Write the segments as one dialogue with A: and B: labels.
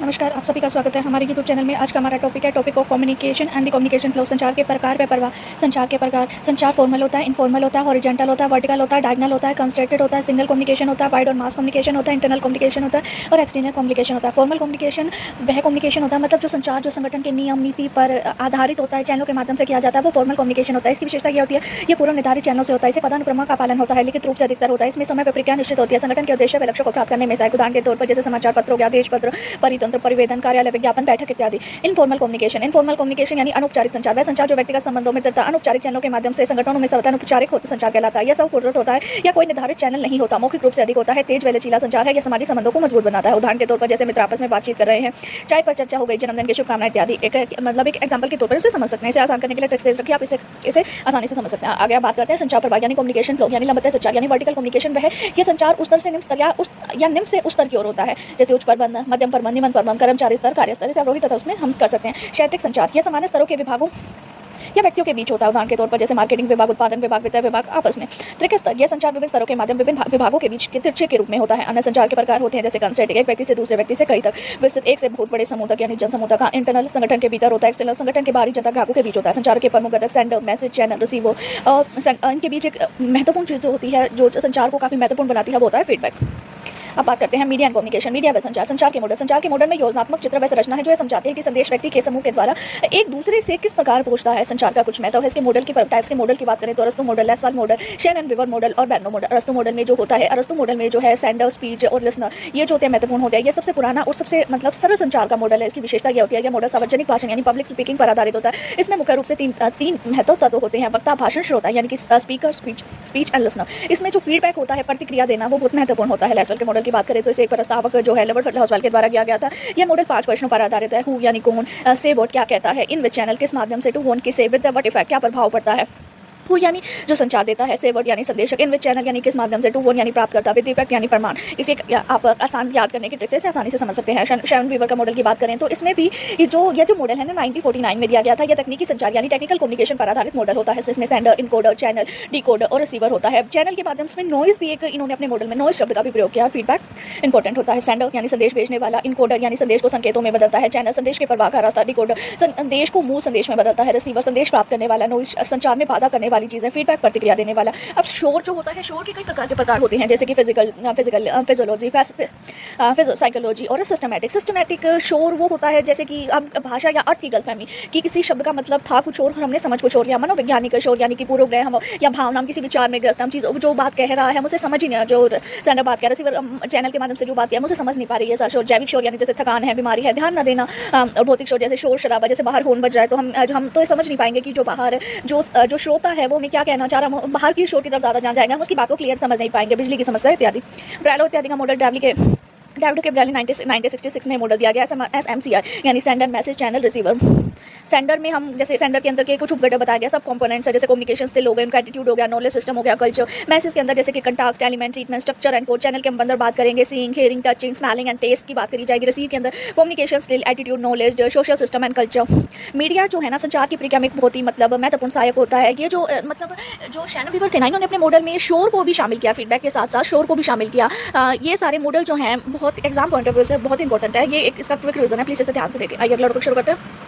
A: नमस्कार, आप सभी का स्वागत है हमारे यूट्यूब चैनल में। आज का हमारा टॉपिक है topic of communication and the communication flow. संचार के प्रकार व प्रवाह। संचार के प्रकार। संचार फॉर्मल होता है, इनफॉर्मल होता है, हॉरिजॉन्टल होता है, वर्टिकल होता है, डायगोनल होता है, कंस्ट्रक्टेड होता है, सिंगल कम्युनिकेशन होता है, वाइड और मास कम्युनिकेशन होता है, इंटरनल कम्युनिकेशन होता है और एक्सटर्नल कम्युनिकेशन होता है। फॉर्मल कम्युनिकेशन वह कम्युनिकेशन होता है मतलब जो संचार जो संगठन के नियम नीति पर आधारित होता है, चैनलों के माध्यम से किया जाता है, वो फॉर्मल कम्युनिकेशन होता है। इसकी विशेषता यह होती है ये पूर्व निर्धारित चैनलों से होता है। इसे पदानुक्रम का पालन होता है, लिखित रूप से अधिकतर होता है। इसमें समय पर प्रक्रिया निश्चित होती है। संगठन के उद्देश्य व लक्ष्यों को प्राप्त करने में सहायक उदाहरण के तौर पर जैसे समाचार पत्र हो गया, आदेश पत्र, परितंत्र, परिवेदन, कार्यालय विज्ञापन, बैठक इत्यादि। इनफॉर्मल कम्युनिकेशन यानी अनौपचारिक संचार। वह संचार जो व्यक्तिगत संबंधों में तथा अनौपचारिक चैनलों के माध्यम से संगठनों में अनौपचारिक संचार कहलाता है। यह स्वपूर्वक होता है या कोई निर्धारित चैनल नहीं होता, मौखिक रूप से अधिक होता है, तेज व लचीला संचार है। यह सामाजिक संबंधों को मजबूत बनाता है। उदाहरण के तौर पर जैसे मित्र आपस में बातचीत कर रहे हैं, चाय पर चर्चा हो गई, जन्मदिन की शुभकामनाएं इत्यादि। एक एग्जाम्पल के तौर पर इसे समझ सकते हैं। इसे आसान करने के लिए टेक्स्ट दे रखिए, आप इसे आसानी से समझ सकते हैं। आगे आप बात करते हैं संचार प्रवाह यानी कम्युनिकेशन फ्लो यानी लंबवत संचार यानी वर्टिकल कम्युनिकेशन। वह यह संचार उस स्तर से निम्न स्तर या निम्न से उस स्तर की ओर होता है, जैसे उच्च प्रबंधन, मध्यम प्रबंधन, निम्न प्रबंधन, कर्मचारी स्तर, कार्य स्तर, इसे अवरोही तथा उसमें हम कर सकते हैं। क्षैतिज संचार यह सामान्य स्तरों के विभागों या व्यक्तियों के बीच होता है। उदाहरण के तौर पर जैसे मार्केटिंग विभाग, उत्पादन विभाग, वित्त विभाग आपस में। तृतीय स्तर यह संचार विभिन्न स्तरों के माध्यम विभिन्न विभागों के बीच के तिरछे के रूप में होता है। अन्य संचार के प्रकार होते हैं जैसे कंस्ट्रेंट एक व्यक्ति से दूसरे व्यक्ति से कई तक, विस्तृत एक से बहुत बड़े समूह तक यानी जन समूह तक। इंटरनल संगठन के भीतर होता है, एक्सटर्नल संगठन के बाहरी जनता ग्राहकों के बीच होता है। संचार के प्रमुख घटक सेंडर, मैसेज, चैनल, रिसीवर और इनके बीच एक महत्वपूर्ण चीज जो होती है जो संचार को काफी महत्वपूर्ण बनाती है वो होता है फीडबैक। अब बात करते हैं मीडिया एंड कम्युनिकेशन। मीडिया व संचार। संचार के मॉडल। संचार के मॉडल में योजनात्मक चित्र व संरचना है जो समझाते हैं कि संदेश व्यक्ति के समूह के द्वारा एक दूसरे से किस प्रकार पहुंचता है। संचार का कुछ महत्व है। इसके मॉडल की टाइप्स के मॉडल की बात करें तो अरस्तु model, Lasswell model, Shannon and Weaver model और बेर्नो मॉडल। अरस्तु मॉडल में जो होता है, अरस्तु मॉडल में जो है सेंडर, स्पीच और लिसनर ये जो होते हैं महत्वपूर्ण होते हैं। ये सबसे पुराना और सबसे सरल संचार का मॉडल है। इसकी विशेषता यह होती है कि मॉडल सार्वजनिक भाषण यानी पब्लिक स्पीकिंग पर आधारित होता है। इसमें मुख्य रूप से तीन महत्व तत्व होते हैं। वक्ता, भाषण, श्रोता यानी कि स्पीकर, स्पीच एंड लिसनर। इसमें जो फीडबैक होता है, प्रतिक्रिया देना, वो बहुत महत्वपूर्ण होता है। लेसवाल के मॉडल की बात करें तो इसे एक प्रस्तावक जो है लेसवाल के द्वारा किया गया था। यह मॉडल 5 प्रश्नों पर आधारित है। हु यानी कौन, से व्हाट क्या कहता है, इन विच चैनल किस माध्यम से, टू व्हॉम किसे, विद द व्हाट इफेक्ट क्या प्रभाव पड़ता है। हु यानी जो संचार देता है, से वर्ड यानी संदेशक, इन विच चैनल यानी किस माध्यम से, टू वन यानी प्राप्त करता, विद इफेक्ट यानी प्रमाण। इसे आप आसान याद करने की ट्रिक से आसानी से समझ सकते हैं। शेन वीवर का मॉडल की बात करें तो इसमें भी यह जो मॉडल है ना 1949 में दिया गया था। यह तकनीकी संचार यानी टेक्निकल कम्युनिकेशन पर आधारित मॉडल होता है। इसमें सेंडर, इनकोडर, चैनल, डिकोडर और रिसीवर होता है। चैनल के माध्यम से नॉइज भी एक इन्होंने अपने मॉडल में नॉइज शब्द का भी प्रयोग किया। फीडबैक इंपॉर्टेंट होता है। सेंडर यानी संदेश भेजने वाला, इनकोडर यानी संदेश को संकेतों में बदलता है, चैनल संदेश के प्रवाह का रास्ता, डिकोडर संदेश को मूल संदेश में बदलता है, रिसीवर संदेश प्राप्त करने वाला, नॉइज संचार में बाधा करने वाली चीजें, फीडबैक प्रतिक्रिया देने वाला। अब शोर जो होता है, शोर के कई प्रकार होते हैं जैसे कि फिजियोलॉजी, साइकोलॉजी और सिस्टमैटिक शोर वो होता है जैसे कि अब भाषा या अर्थ की गलतफहमी कि किसी शब्द का मतलब था कुछ और हमने समझ कुछ और लिया। मनोवैज्ञानिक शोर यानी कि पूर्वग्रह हम या भावना, हम किसी विचार में ग्रस्त, हम चीज जो बात कह रहा है मुझे समझ ही नहीं, जो सेंडर बात कह रहा है चैनल के माध्यम से जो बात किया मुझे समझ नहीं पा रही है। शोर, जैविक शोर यानी जैसे थकान है, बीमारी है, ध्यान न देना। और भौतिक शोर जैसे शोर शराबा, जैसे बाहर हॉर्न बज रहा है तो हम तो समझ नहीं पाएंगे कि जो बाहर जो श्रोता है वो मैं क्या कहना चाह रहा हूँ, बाहर की शोर की तरफ ज्यादा जान जाएगा, हम उसकी बात को क्लियर समझ नहीं पाएंगे। बिजली की समस्या इत्यादि। ब्रेलो इत्यादि का मॉडल डाविड के ब्रेली 1966 में मॉडल दिया गया। SMCR यानी sender, message, channel, receiver. Sender में हम जैसे सेंडर के अंदर के कुछ उपघटक बताया गया, सब कंपोनेंट्स है जैसे कम्युनिकेशन स्किल हो गए, उनका एटीट्यूड हो गया, नॉलेज सिस्टम हो गया, कल्चर। मैसेज के अंदर जैसे कि context, element, treatment, structure and code. Channel के अंदर बात करेंगे seeing, hearing, touching, smelling and taste की बात करी जाएगी। रिसीव के अंदर communication skill, attitude, knowledge, social system and culture. Media जो है ना संचार की प्रक्रिया में बहुत ही महत्वपूर्ण सहायक होता है। ये जो जो शैनन वीवर थे ना, इन्होंने अपने मॉडल में शोर को भी शामिल किया, फीडबैक के साथ साथ शोर को भी शामिल किया। ये सारे मॉडल जो हैं बहुत एग्जाम पॉइंट ऑफ व्यू से बहुत इंपॉर्टेंट है। ये इसका क्विक रिवीजन है, प्लीज इसे ध्यान से देखें। आइए अगला टॉपिक शुरू करते हैं।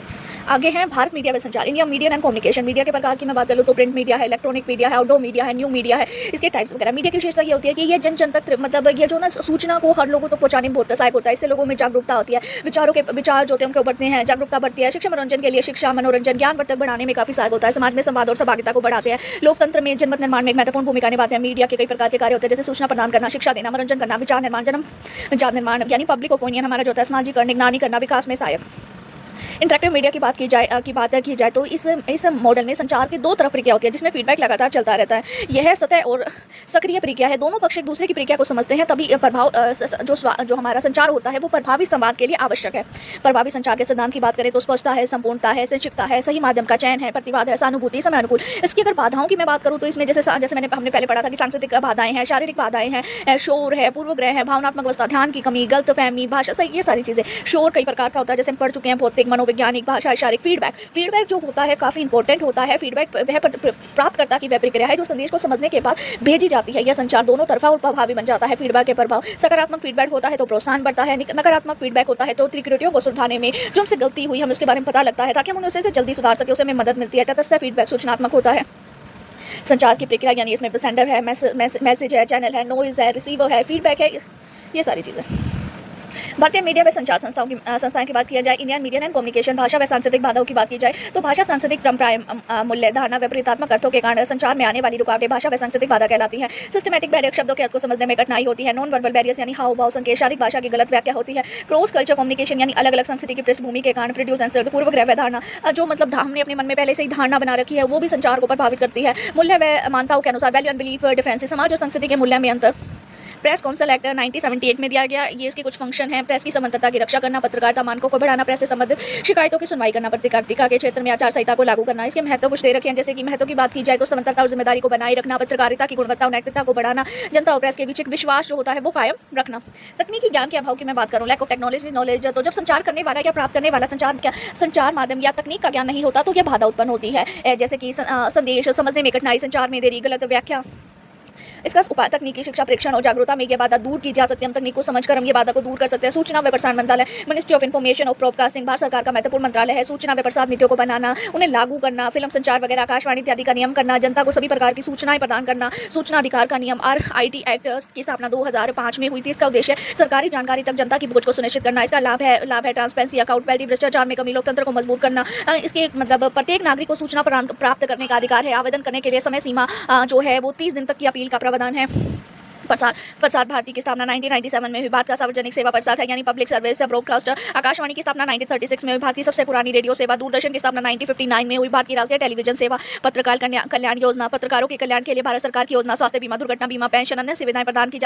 A: आगे है भारत मीडिया व संचार, India media and communication. Media के प्रकार की मैं बात करूँ तो प्रिंट मीडिया है, इलेक्ट्रॉनिक मीडिया है, आउटडोर मीडिया है, न्यू मीडिया है, इसके टाइप्स वगैरह। मीडिया की विशेषता ये होती है कि ये जन तक ये जो ना सूचना को हर लोगों तक पहुंचाने में बहुत सहायक होता है। इससे लोगों में जागरूकता होती है, विचार जो होते हैं उनके बढ़ते हैं, जागरूकता बढ़ती है। शिक्षा मनोरंजन के लिए शिक्षा, मनोरंजन, ज्ञान वर्धक बढ़ाने में काफी सहायक होता है। समाज में संवाद और सहभागिता को बढ़ाते हैं। लोकतंत्र में जनमत निर्माण में एक महत्वपूर्ण भूमिका निभाते हैं। मीडिया के कई प्रकार के कार्य होते हैं जैसे सूचना प्रदान करना, शिक्षा देना, मनोरंजन करना, विचार निर्माण यानी पब्लिक ओपिनियन हमारा जो होता है, समाजीकरण, निगरानी करना, विकास में सहायक। इंटरेक्टिव मीडिया की बात की जाए तो इस मॉडल में संचार की दो तरफ प्रक्रिया होती है जिसमें फीडबैक लगातार चलता रहता है। यह सतह और सक्रिय प्रक्रिया है, दोनों पक्ष एक दूसरे की प्रक्रिया को समझते हैं, तभी प्रभाव जो हमारा संचार होता है वो प्रभावी संवाद के लिए आवश्यक है। प्रभावी संचार के सिद्धांत की बात करें तो स्पष्टता है, संपूर्णता है, संक्षिप्तता है, सही माध्यम का चयन है, प्रतिवाद है, सहानुभूति, समय अनुकूल। इसकी अगर बाधाओं की मैं बात करूँ तो इसमें जैसे हमने पहले पढ़ा था कि सांस्कृतिक बाधाएं हैं, शारीरिक बाधाएं हैं, शोर है, पूर्वग्रह है, भावनात्मक अवस्था, ध्यान की कमी, गलतफहमी, भाषा सही, ये सारी चीजें। शोर कई प्रकार का होता है जैसे हम पढ़ चुके हैं, भौतिक, मनोवैज्ञानिक, भाषा, शारीरिक फीडबैक। फीडबैक जो होता है काफ़ी इंपॉर्टेंट होता है। फीडबैक वह प्राप्तकर्ता की वह प्रक्रिया है जो संदेश को समझने के बाद भेजी जाती है। यह संचार दोनों तरफा और प्रभावी बन जाता है। फीडबैक के प्रभाव: सकारात्मक फीडबैक होता है तो प्रोत्साहन बढ़ता है, नकारात्मक फीडबैक होता है तो त्रुटियों को सुधारने में, जो हमसे गलती हुई हमें उसके बारे में पता लगता है ताकि हम उसे जल्दी सुधार सके, उससे हमें मदद मिलती है। तटस्थ फीडबैक सूचनात्मक होता है। संचार की प्रक्रिया यानी इसमें सेंडर है, मैसेज है, चैनल है, नॉइज़ है, रिसीवर है, फीडबैक है, ये सारी चीज़ें। भारतीय मीडिया व संचार संस्थाएं की बात किया जाए, इंडियन मीडिया एंड कम्युनिकेशन। भाषा व सांस्कृतिक बाधाओं की बात की जाए तो भाषा, सांस्कृतिक परंपराएं, मूल्य, धारणा व प्रतीकात्मक अर्थों के कारण संचार में आने वाली रुकावटें भाषा व सांस्कृतिक बाधा कहलाती हैं। सिस्टमैटिक बैरियर: शब्दों के अर्थ को समझने में कठिनाई होती है। नॉन वर्बल बैरियर्स यानी हाव भाव, संकेत, शारीरिक भाषा की गलत व्याख्या होती है। क्रॉस कल्चर कम्युनिकेशन यानी अलग अलग संस्कृति की पृष्ठभूमि के कारण प्रोड्यूस आंसर, पूर्वग्रह धारणा, जो मतलब हमने अपने मन में पहले से ही धारणा बना रखी है, वो भी संचार को प्रभावित करती है। मूल्य व मान्यताओं के अनुसार, वैल्यू एंड बिलीफ डिफरेंसेस, समाज और संस्कृति के मूल्य में अंतर। प्रेस काउंसिल एक्ट 1978 में दिया गया। ये इसके कुछ फंक्शन हैं: प्रेस की समानता की रक्षा करना, पत्रकारिता मानकों को बढ़ाना, प्रेस से संबंधित शिकायतों की सुनवाई करना, पत्रकारिता के क्षेत्र में आचार संहिता को लागू करना। इसके महत्व कुछ दे रखे हैं, जैसे कि महत्व की बात की जाए तो समानता और जिम्मेदारी को बनाए रखना, पत्रकारिता की गुणवत्ता और नैतिकता को बढ़ाना, जनता और प्रेस के बीच एक विश्वास जो होता है वो कायम रखना। तकनीकी ज्ञान के अभाव की मैं बात करूँ, लैक ऑफ टेक्नोलॉजी नॉलेज, तो जब संचार करने वाला या प्राप्त करने वाला संचार माध्यम या तकनीक का ज्ञान नहीं होता तो यह बाधा उत्पन्न होती है, जैसे कि संदेश समझने में कठिनाई, संचार में देरी, गलत व्याख्या। इसका उपाय: तकनीकी शिक्षा, प्रेक्षण और जागरूकता में यह बाधा दूर की जा सकती है। हम तकनीक को समझकर हम ये बाधा को दूर कर सकते हैं। सूचना व प्रसारण मंत्रालय, मिनिस्ट्री ऑफ इन्फॉर्मेशन और ब्रॉडकास्टिंग, भारत सरकार का महत्वपूर्ण मंत्रालय है। सूचना व प्रसार नीतियों को बनाना, उन्हें लागू करना, फिल्म संचार वगैरह, आकाशवाणी इत्यादि का नियम करना, जनता को सभी प्रकार की सूचनाएं प्रदान करना। सूचना अधिकार का नियम RIT एक्ट की स्थापना 2005 में हुई थी। इसका उद्देश्य सरकारी जानकारी तक जनता की पहुंच को सुनिश्चित करना। इसका लाभ है ट्रांसपेरेंसी, अकाउंटेबिलिटी, भ्रष्टाचार में कमी, लोकतंत्र को मजबूत करना। इसके मतलब प्रत्येक नागरिक को सूचना प्राप्त करने का अधिकार है। आवेदन करने के लिए समय सीमा जो है वो 30 दिन तक की अपील का प्रावधान है। प्रसार भारती की स्थापना 1997 में हुई। भारत का सार्वजनिक सेवा प्रसार है यानी पब्लिक सर्विस ब्रॉडकास्टर। आकाशवाणी की स्थापना 1936 में हुई। भारत की सबसे पुरानी रेडियो सेवा। दूरदर्शन की स्थापना 1959 में हुई। भारत की राष्ट्रीय टेलीविजन सेवा। पत्रकार कल्याण योजना, पत्रकारों के कल्याण के लिए भारत सरकार की योजना। स्वास्थ्य बीमा, दुर्घटना बीमा, पेंशन, अन्य सुविधाएं प्रदान की